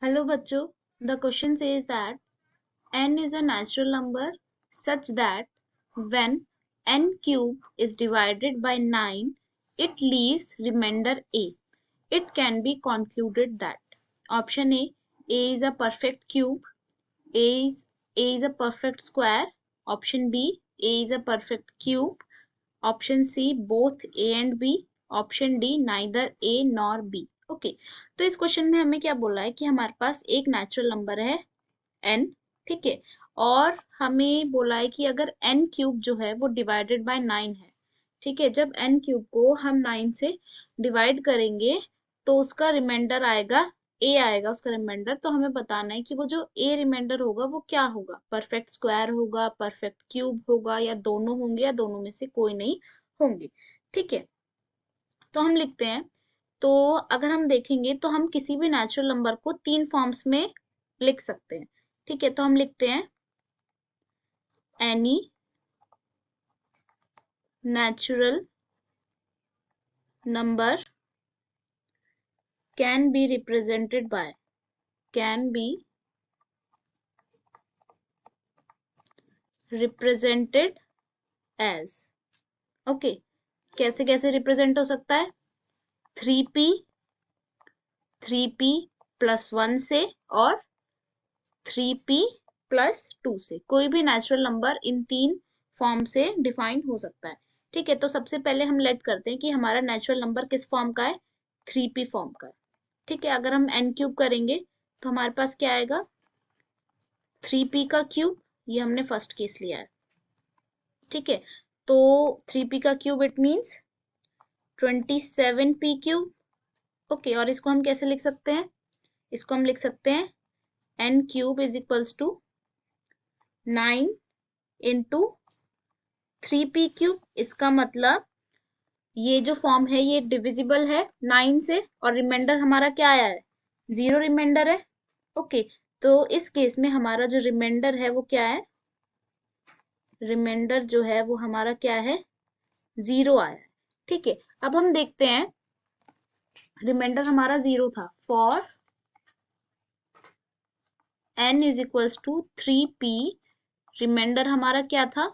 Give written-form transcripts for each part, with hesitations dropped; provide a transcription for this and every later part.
Hello बच्चों, the question says that n is a natural number such that when n cube is divided by 9, it leaves remainder a. It can be concluded that option A is a perfect cube, A is a perfect square, option B, A is a perfect cube, option C both A and B, option D neither A nor B. Okay, तो इस question में हमें क्या बोला है कि हमारे पास एक नेचुरल नंबर है n, ठीक है, और हमें बोला है कि अगर n क्यूब जो है वो डिवाइडेड बाय 9 है, ठीक है, जब n क्यूब को हम 9 से डिवाइड करेंगे तो उसका रिमाइंडर आएगा ए आएगा उसका रिमाइंडर। तो हमें बताना है कि वो जो ए रिमाइंडर होगा वो क्या होगा, परफेक्ट स्क्वायर होगा, परफेक्ट क्यूब होगा, या दोनों होंगे, या दोनों में से कोई नहीं होंगे। ठीक है, तो हम लिखते हैं। तो अगर हम देखेंगे तो हम किसी भी नेचुरल नंबर को तीन फॉर्म्स में लिख सकते हैं। ठीक है, तो हम लिखते हैं any natural number can be represented by can be represented as okay, कैसे कैसे रिप्रेजेंट हो सकता है, 3p 3p प्लस 1 से और 3p प्लस 2 से। कोई भी नेचुरल नंबर इन तीन फॉर्म से डिफाइन हो सकता है। ठीक है, तो सबसे पहले हम लेट करते हैं कि हमारा नेचुरल नंबर किस फॉर्म का है, 3p फॉर्म का है। ठीक है, अगर हम n क्यूब करेंगे तो हमारे पास क्या आएगा, 3p का क्यूब, ये हमने फर्स्ट केस लिया है। ठीक है, तो 3p का cube it means 27p cube. Okay, और इसको हम कैसे लिख सकते हैं, इसको हम लिख सकते हैं n cube is equals to 9 into 3p cube. इसका मतलब ये जो फॉर्म है ये डिविजिबल है 9 से, और रिमाइंडर हमारा क्या आया है, 0 रिमाइंडर है। ओके, तो इस केस में हमारा जो रिमाइंडर है वो क्या है, रिमाइंडर जो है वो हमारा क्या है, 0 आया है। ठीक है, अब हम देखते हैं, रिमाइंडर हमारा 0 था, for n is equals to 3p, remainder हमारा क्या था,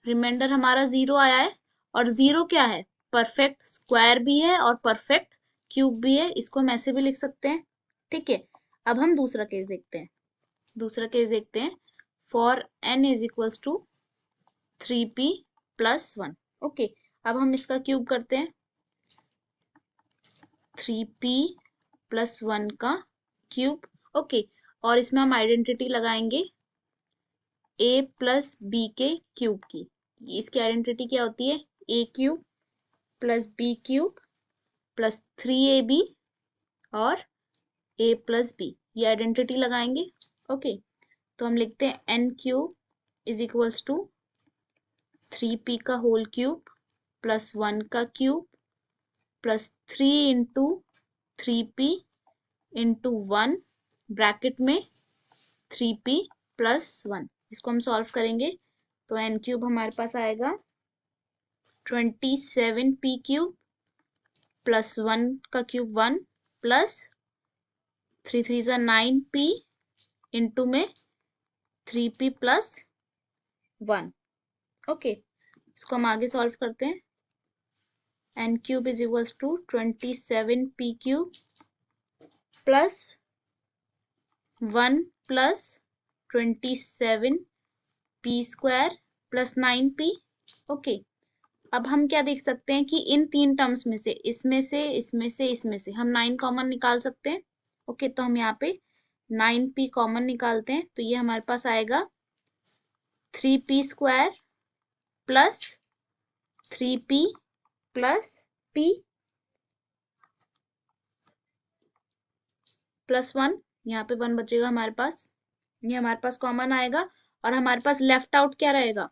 रिमाइंडर हमारा 0 आया है, और 0 क्या है, परफेक्ट स्क्वायर भी है और परफेक्ट क्यूब भी है, इसको हम ऐसे भी लिख सकते हैं। ठीक है, अब हम दूसरा केस देखते हैं, दूसरा केस देखते हैं, for n is equals to 3p plus 1। Okay, अब हम इसका क्यूब करते हैं, 3p प्लस 1 का क्यूब। ओके, और इसमें हम आइडेंटिटी लगाएंगे a प्लस b के क्यूब की। इसकी आइडेंटिटी क्या होती है, a cube plus b cube plus 3ab और a प्लस b, ये आइडेंटिटी लगाएंगे। ओके, तो हम लिखते हैं n cube is equals to 3p का होल क्यूब प्लस 1 का cube plus 3 into 3p into 1 bracket में 3p प्लस 1। इसको हम सॉल्व करेंगे तो n क्यूब हमारे पास आएगा 27p क्यूब प्लस 1 का क्यूब 1 प्लस 3 3 सा 9p इंटू में 3p प्लस 1। ओके, इसको हम आगे सॉल्व करते हैं, n cube is equals to 27p cube plus 1 plus 27p square plus 9p। Okay, अब हम क्या देख सकते हैं कि इन तीन टर्म्स में से इसमें से इसमें से इसमें से हम 9 कॉमन निकाल सकते हैं। ओके, तो हम यहाँ पे 9p कॉमन निकालते हैं, तो ये हमारे पास आएगा 3p square plus 3p plus p plus 1, यहाँ पे 1 बचेगा हमारे पास, ये हमारे पास कॉमन आएगा, और हमारे पास लेफ्ट आउट क्या रहेगा,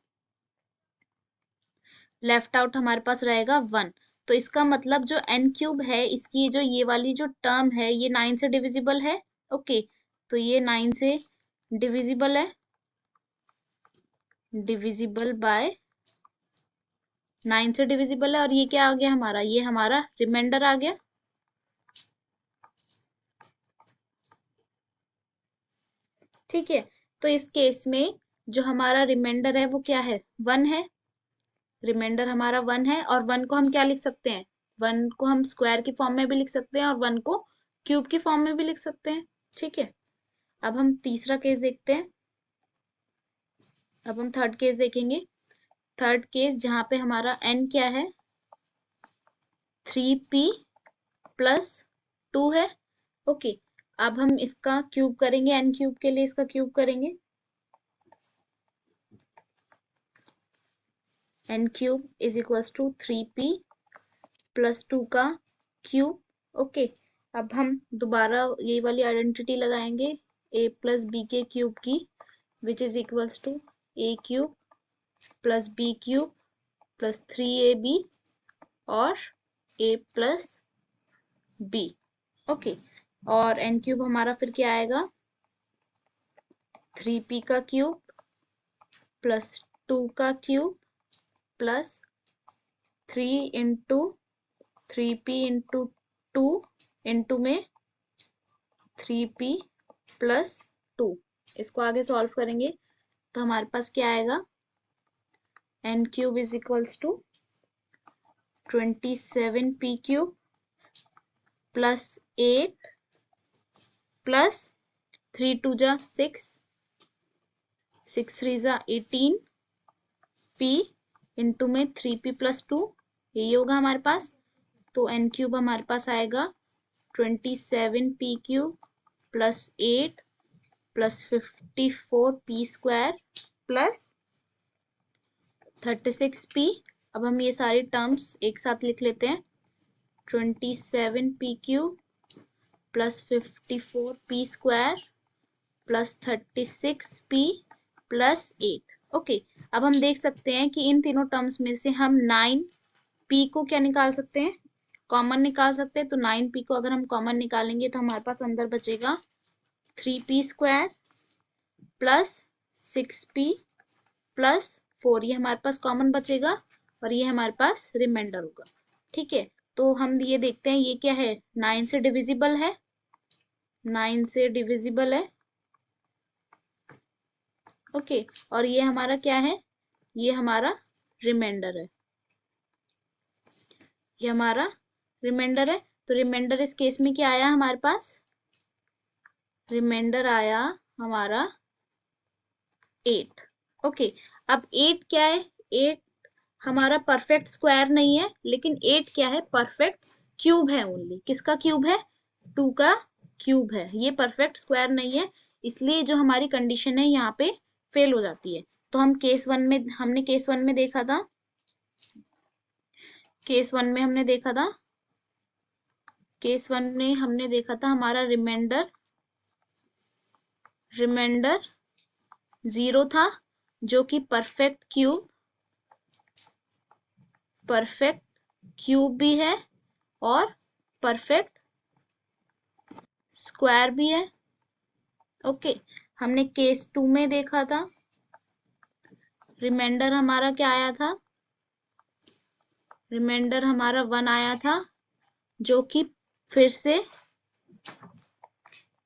लेफ्ट आउट हमारे पास रहेगा 1। तो इसका मतलब जो n क्यूब है, इसकी जो ये वाली जो टर्म है ये 9 से डिविजिबल है। ओके, तो ये 9 से डिविजिबल है, डिविजिबल बाय 9 से डिविजिबल है, और ये क्या आ गया हमारा, ये हमारा रिमाइंडर आ गया। ठीक है, तो इस केस में जो हमारा रिमाइंडर है वो क्या है, 1 है। रिमाइंडर हमारा 1 है, और 1 को हम क्या लिख सकते हैं, 1 को हम स्क्वायर की फॉर्म में भी लिख सकते हैं और 1 को क्यूब की फॉर्म में भी लिख सकते हैं। ठीक है, अब हम तीसरा केस देखते हैं। अब हम थर्ड केस देखेंगे। थर्ड केस जहां पे हमारा n क्या है, 3p प्लस 2 है। ओके, अब हम इसका क्यूब करेंगे, n क्यूब के लिए इसका क्यूब करेंगे, n cube is equals to 3p plus 2 का क्यूब। ओके, अब हम दोबारा ये वाली आइडेंटिटी लगाएंगे a प्लस बी के क्यूब की, which is equals to a cube plus b cube plus 3ab और a प्लस b। ओके, और n क्यूब हमारा फिर क्या आएगा, 3p का क्यूब प्लस 2 का cube plus 3 into 3p into 2 into में 3p प्लस 2। इसको आगे सॉल्व करेंगे तो हमारे पास क्या आएगा, n cube is equals to 27p cube plus 8 plus 3 2 जा 6, 6 3 जा 18 p इंटू में 3p प्लस 2, यही होगा हमारे पास। तो n क्यूब हमारे पास आएगा 27p cube plus 8 plus 54p square plus 36p। अब हम ये सारी टर्म्स एक साथ लिख लेते हैं, 27p cube plus 54p square plus 36p plus 8। Okay, अब हम देख सकते हैं कि इन तीनों टर्म्स में से हम 9p को क्या निकाल सकते हैं, कॉमन निकाल सकते हैं। तो 9p को अगर हम कॉमन निकालेंगे तो हमारे पास अंदर बचेगा 3p square plus 6p plus 4, ये हमारे पास कॉमन बचेगा और ये हमारे पास रिमाइंडर होगा। ठीक है, तो हम ये देखते हैं ये क्या है, 9 से डिविजिबल है, 9 से डिविजिबल है। ओके, और ये हमारा क्या है, ये हमारा रिमाइंडर है, ये हमारा रिमाइंडर है। तो रिमाइंडर इस केस में क्या आया हमारे पास, रिमाइंडर आया हमारा 8। ओके, अब 8 क्या है, 8 हमारा परफेक्ट स्क्वायर नहीं है, लेकिन 8 क्या है, परफेक्ट क्यूब है। ओनली किसका क्यूब है, 2 का क्यूब है, ये परफेक्ट स्क्वायर नहीं है, इसलिए जो हमारी कंडीशन है यहाँ पे फेल हो जाती है। तो हम केस 1 में, हमने केस 1 में देखा था, केस 1 में हमने देखा था, केस 1 में हमने देखा था हमारा रिमाइंडर 0 था, जो कि परफेक्ट क्यूब भी है और परफेक्ट स्क्वायर भी है। ओके, हमने केस 2 में देखा था, रिमाइंडर हमारा क्या आया था, रिमाइंडर हमारा 1 आया था, जो कि फिर से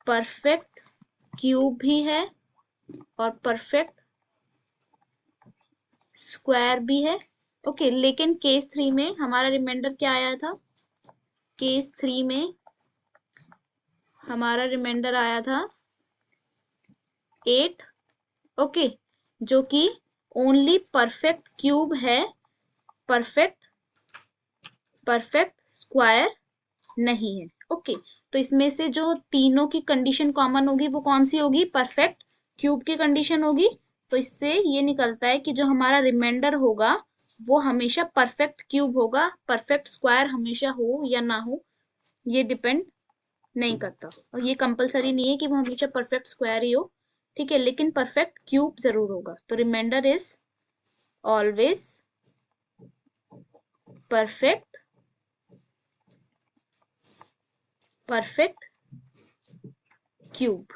परफेक्ट क्यूब भी है और परफेक्ट स्क्वायर भी है। ओके, लेकिन केस 3 में हमारा रिमाइंडर क्या आया था, केस 3 में हमारा रिमाइंडर आया था 8। ओके, जो कि ओनली परफेक्ट क्यूब है, परफेक्ट स्क्वायर नहीं है। ओके, तो इसमें से जो तीनों की कंडीशन कॉमन होगी वो कौन सी होगी, परफेक्ट क्यूब की कंडीशन होगी। तो इससे ये निकलता है कि जो हमारा रिमाइंडर होगा वो हमेशा परफेक्ट क्यूब होगा, परफेक्ट स्क्वायर हमेशा हो या ना हो ये डिपेंड नहीं करता, और ये कंपलसरी नहीं है कि वो हमेशा परफेक्ट स्क्वायर ही हो। ठीक है, लेकिन परफेक्ट क्यूब जरूर होगा। तो remainder is always perfect cube.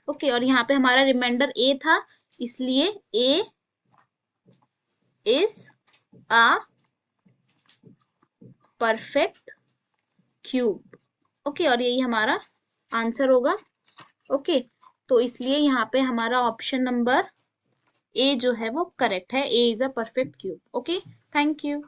Okay, और यहाँ पे हमारा रिमाइंडर a था, इसलिए a is a perfect cube. Okay, और यही हमारा आंसर होगा। ओके, तो इसलिए यहाँ पे हमारा ऑप्शन नंबर ए जो है वो करेक्ट है। A is a perfect cube. Okay, thank you.